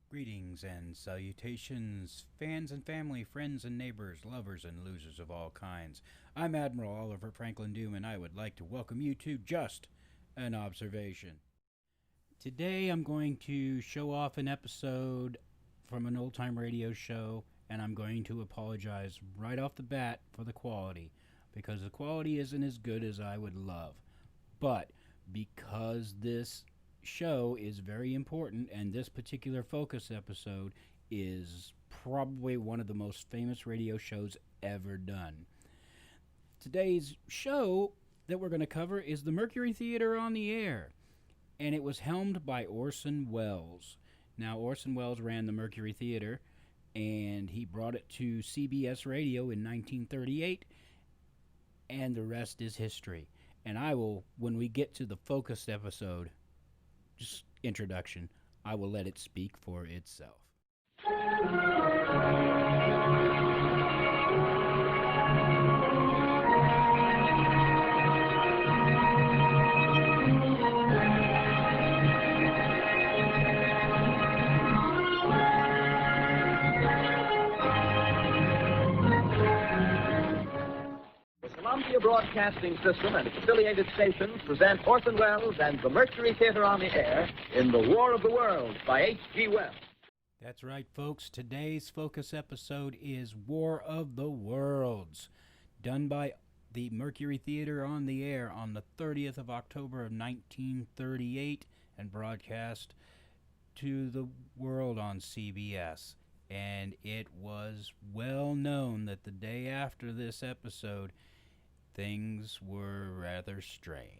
Greetings and salutations, fans and family, friends and neighbors, lovers and losers of all kinds. I'm Admiral Oliver Franklin Doom, and I would like to welcome you to Just an Observation. Today I'm going to show off an episode from an old-time radio show, and I'm going to apologize right off the bat for the quality, because the quality isn't as good as I would love. But because this show is very important, and this particular focus episode is probably one of the most famous radio shows ever done. Today's show that we're going to cover is the Mercury Theater on the Air, and it was helmed by Orson Welles. Now, Orson Welles ran the Mercury Theater, and he brought it to CBS Radio in 1938, and the rest is history. And I will, when we get to the focused episode, just introduction, I will let it speak for itself. Columbia Broadcasting System and its affiliated stations present Orson Welles and the Mercury Theater on the Air in The War of the Worlds by H.G. Wells. That's right, folks. Today's focus episode is War of the Worlds, done by the Mercury Theater on the Air on the 30th of October of 1938 and broadcast to the world on CBS. And it was well known that the day after this episode, things were rather strange.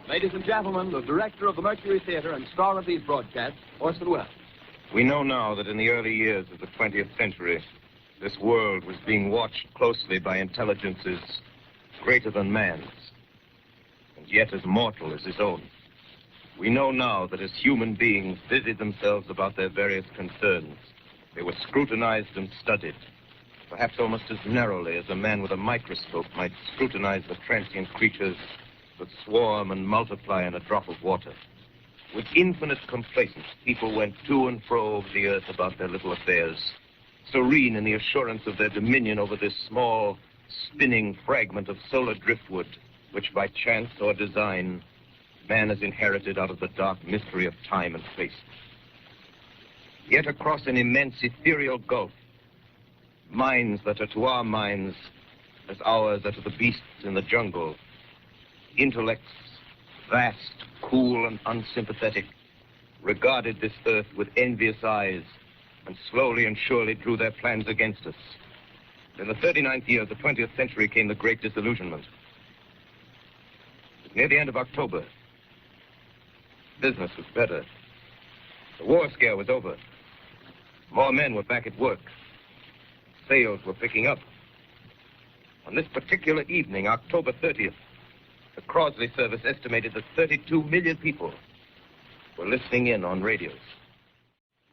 Ladies and gentlemen, the director of the Mercury Theater and star of these broadcasts, Orson Welles. We know now that in the early years of the 20th century, this world was being watched closely by intelligences greater than man's, and yet as mortal as his own. We know now that as human beings busied themselves about their various concerns, they were scrutinized and studied, perhaps almost as narrowly as a man with a microscope might scrutinize the transient creatures that swarm and multiply in a drop of water. With infinite complacence, people went to and fro over the earth about their little affairs, serene in the assurance of their dominion over this small, spinning fragment of solar driftwood, which by chance or design, man has inherited out of the dark mystery of time and space. Yet across an immense ethereal gulf, minds that are to our minds as ours are to the beasts in the jungle, intellects vast, cool, and unsympathetic, regarded this earth with envious eyes and slowly and surely drew their plans against us. In the 39th year of the 20th century came the Great Disillusionment. Near the end of October, business was better. The war scare was over. More men were back at work. Sales were picking up. On this particular evening, October 30th, the Crosley service estimated that 32 million people were listening in on radios.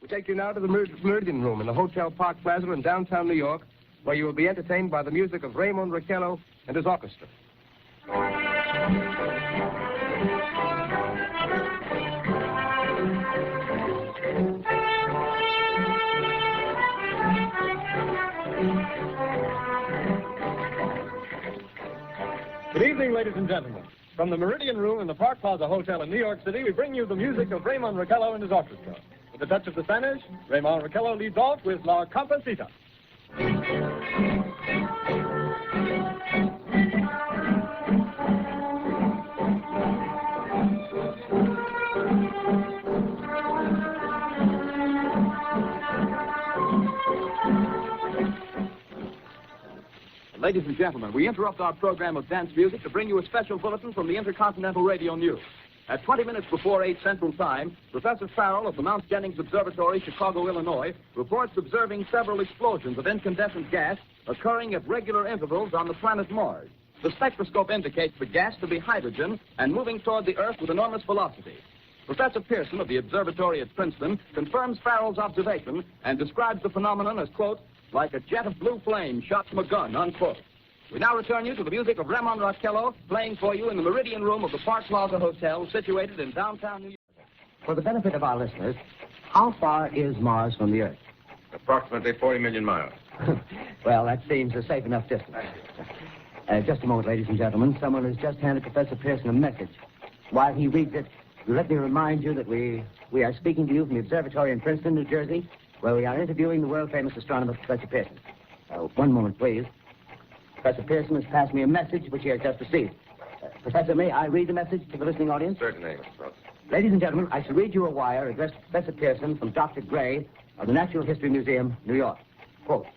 We take you now to the Meridian Room in the Hotel Park Plaza in downtown New York, where you will be entertained by the music of Raymond Raquello and his orchestra. Good evening, ladies and gentlemen. From the Meridian Room in the Park Plaza Hotel in New York City, we bring you the music of Raymond Raquello and his orchestra. With a touch of the Spanish, Raymond Raquello leads off with La Comparsita. Ladies and gentlemen, we interrupt our program of dance music to bring you a special bulletin from the Intercontinental Radio News. At 20 minutes before 8 Central Time, Professor Farrell of the Mount Jennings Observatory, Chicago, Illinois, reports observing several explosions of incandescent gas occurring at regular intervals on the planet Mars. The spectroscope indicates the gas to be hydrogen and moving toward the Earth with enormous velocity. Professor Pearson of the observatory at Princeton confirms Farrell's observation and describes the phenomenon as, quote, like a jet of blue flame shot from a gun, unquote. We now return you to the music of Raymond Raquello, playing for you in the Meridian Room of the Park Plaza Hotel, situated in downtown New York. For the benefit of our listeners, How far is Mars from the Earth? Approximately 40 million miles. Well, that seems a safe enough distance. Just a moment, ladies and gentlemen. Someone has just handed Professor Pearson a message. While he reads it, let me remind you that we are speaking to you from the observatory in Princeton, New Jersey, where we are interviewing the world-famous astronomer, Professor Pearson. One moment, please. Professor Pearson has passed me a message which he has just received. Professor, may I read the message to the listening audience? Certainly, Mr. Wilson. Ladies and gentlemen, I shall read you a wire addressed to Professor Pearson from Dr. Gray of the Natural History Museum, New York. Quote,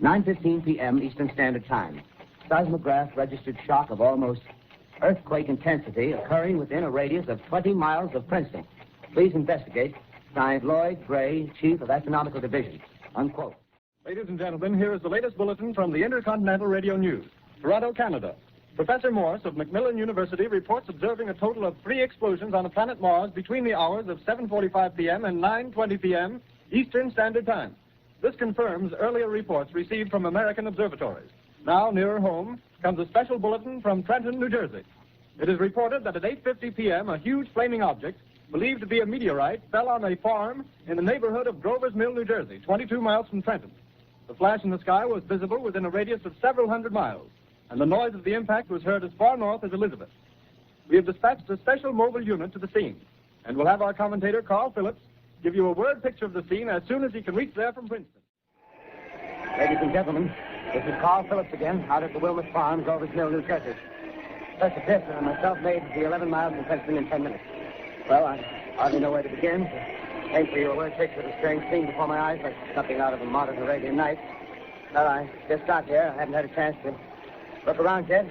9:15 p.m. Eastern Standard Time. Seismograph registered shock of almost earthquake intensity occurring within a radius of 20 miles of Princeton. Please investigate. Signed, Lloyd Gray, Chief of Astronomical Division. Unquote. Ladies and gentlemen, here is the latest bulletin from the Intercontinental Radio News. Toronto, Canada. Professor Morse of Macmillan University reports observing a total of 3 explosions on the planet Mars between the hours of 7:45 p.m. and 9:20 p.m. Eastern Standard Time. This confirms earlier reports received from American observatories. Now, nearer home, comes a special bulletin from Trenton, New Jersey. It is reported that at 8:50 p.m., a huge flaming object, believed to be a meteorite, fell on a farm in the neighborhood of Grover's Mill, New Jersey, 22 miles from Trenton. The flash in the sky was visible within a radius of several hundred miles, and the noise of the impact was heard as far north as Elizabeth. We have dispatched a special mobile unit to the scene, and we'll have our commentator, Carl Phillips, give you a word picture of the scene as soon as he can reach there from Princeton. Ladies and gentlemen, this is Carl Phillips again, out at the Wilmot Farm, Grover's Mill, New Jersey. Professor Pearson and myself made the 11 miles from Princeton in 10 minutes. Well, I hardly know where to begin. To paint for you a word picture of the strange scene before my eyes, like something out of a modern Arabian Night. Well, I just got here. I haven't had a chance to look around yet.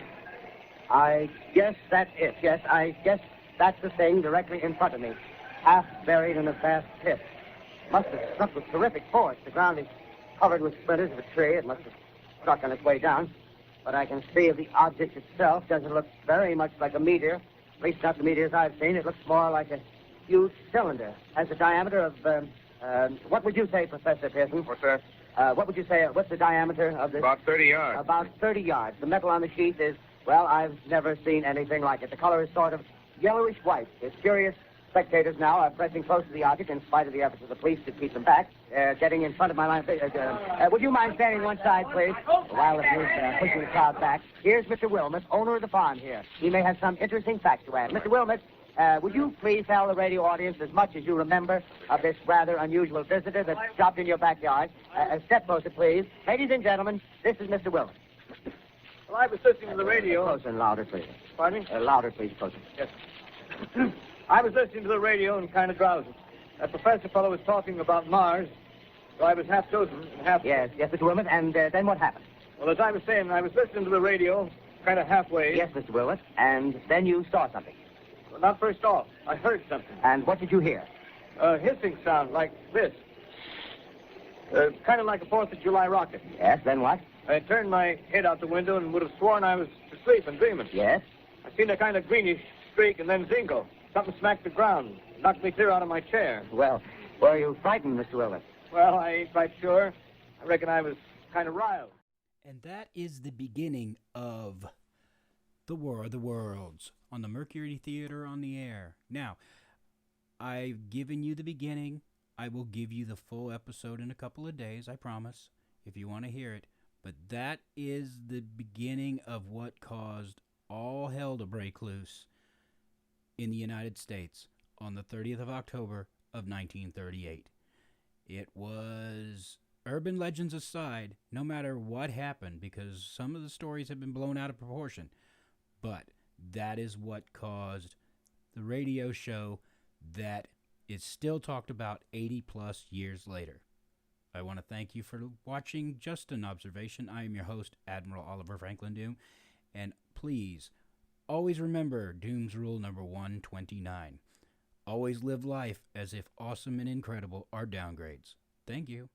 I guess that's it. Yes, I guess that's the thing directly in front of me, half buried in a vast pit. Must have struck with terrific force. The ground is covered with splinters of a tree. It must have struck on its way down. But I can see the object itself doesn't look very much like a meteor. At least not the meteors I've seen. It looks more like a huge cylinder. Has a diameter of, what would you say, Professor Pearson? What's that? What would you say, what's the diameter of this? About 30 yards. About 30 yards. The metal on the sheath is, well, I've never seen anything like it. The color is sort of yellowish white. There's curious spectators now are pressing close to the object in spite of the efforts of the police to keep them back. Getting in front of my line. Would you mind standing one side, please? While it's pushing the crowd back. Here's Mr. Wilmot, owner of the farm here. He may have some interesting facts to add. Mr. Wilmot, would you please tell the radio audience as much as you remember of this rather unusual visitor that stopped in your backyard? Step closer, please. Ladies and gentlemen, this is Mr. Wilmot. Well, I was listening to the radio. Closer and louder, please. Pardon me? Louder, please, closer. Yes. I was listening to the radio and kind of drowsy. That professor fellow was talking about Mars, so I was half dozing and half... Yes, Mr. Wilmot, and then what happened? Well, as I was saying, I was listening to the radio, kind of halfway. Yes, Mr. Wilmot, and then you saw something. Well, not first off. I heard something. And what did you hear? A hissing sound like this. Kind of like a 4th of July rocket. Yes, then what? I turned my head out the window and would have sworn I was asleep and dreaming. Yes? I seen a kind of greenish streak and then zingo. Something smacked the ground, knocked me clear out of my chair. Well, were you frightened, Mr. Wilmot? Well, I ain't quite sure. I reckon I was kind of riled. And that is the beginning of The War of the Worlds on the Mercury Theater on the Air. Now, I've given you the beginning. I will give you the full episode in a couple of days, I promise, if you want to hear it. But that is the beginning of what caused all hell to break loose in the United States on the 30th of October of 1938. It was, urban legends aside, no matter what happened, because some of the stories have been blown out of proportion, but that is what caused the radio show that is still talked about 80 plus years later. I want to thank you for watching Just an Observation. I am your host, Admiral Oliver Franklin Doom, and please, always remember Doom's rule number 129. Always live life as if awesome and incredible are downgrades. Thank you.